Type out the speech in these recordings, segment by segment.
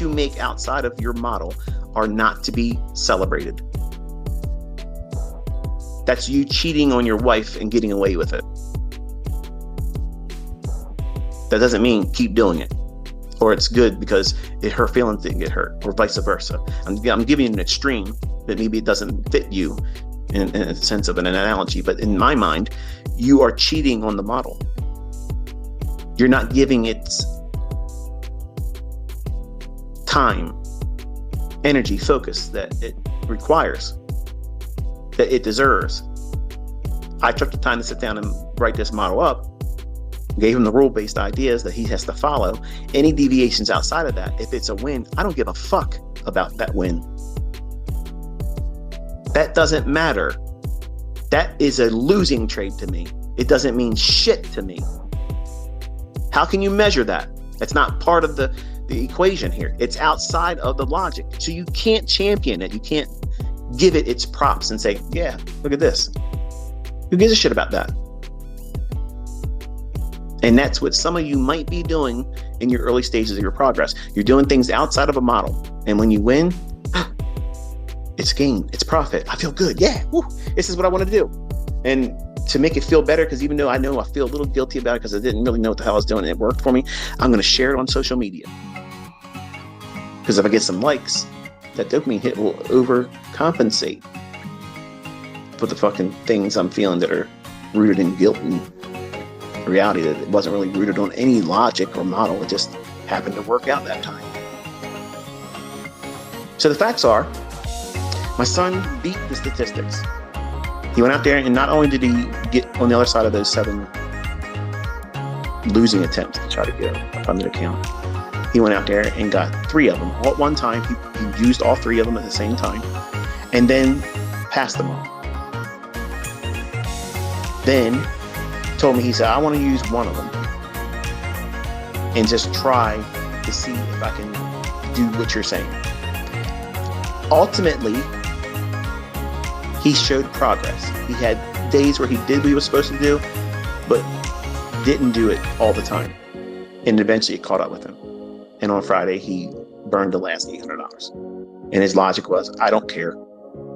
you make outside of your model are not to be celebrated. That's you cheating on your wife and getting away with it. That doesn't mean keep doing it, or it's good because her feelings didn't get hurt, or vice versa. I'm giving you an extreme that maybe it doesn't fit you in a sense of an analogy, but in my mind, you are cheating on the model. You're not giving it time, energy, focus that it requires, that it deserves. I took the time to sit down and write this model up, gave him the rule-based ideas that he has to follow. Any deviations outside of that, if it's a win, I don't give a fuck about that win. That doesn't matter. That is a losing trade to me. It doesn't mean shit to me. How can you measure that? That's not part of the equation here. It's outside of the logic. So you can't champion it. You can't give it its props and say, yeah, look at this. Who gives a shit about that? And that's what some of you might be doing in your early stages of your progress. You're doing things outside of a model. And when you win, it's gain, it's profit. I feel good. Yeah, woo, this is what I want to do. And to make it feel better, because even though I know I feel a little guilty about it because I didn't really know what the hell I was doing and it worked for me, I'm going to share it on social media. Because if I get some likes, that dopamine hit will overcompensate for the fucking things I'm feeling that are rooted in guilt and reality, that it wasn't really rooted on any logic or model. It just happened to work out that time. So the facts are, my son beat the statistics. He went out there and not only did he get on the other side of those 7 losing attempts to try to get a funded account, he went out there and got 3 of them all at one time. He used all 3 of them at the same time and then passed them all. Then told me, he said, I want to use one of them and just try to see if I can do what you're saying. Ultimately, he showed progress. He had days where he did what he was supposed to do, but didn't do it all the time. And eventually it caught up with him. And on Friday, he burned the last $800. And his logic was, I don't care,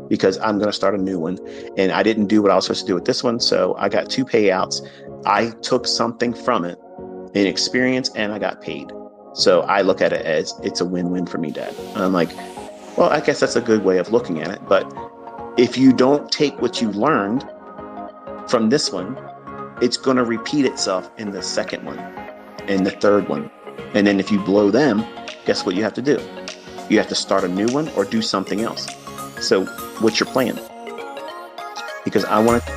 because I'm going to start a new one. And I didn't do what I was supposed to do with this one. So I got 2 payouts. I took something from it, an experience, and I got paid. So I look at it as it's a win-win for me, Dad. And I'm like, well, I guess that's a good way of looking at it. But if you don't take what you learned from this one, it's going to repeat itself in the second one and the third one. And then if you blow them, guess what you have to do? You have to start a new one or do something else. So what's your plan? Because I want to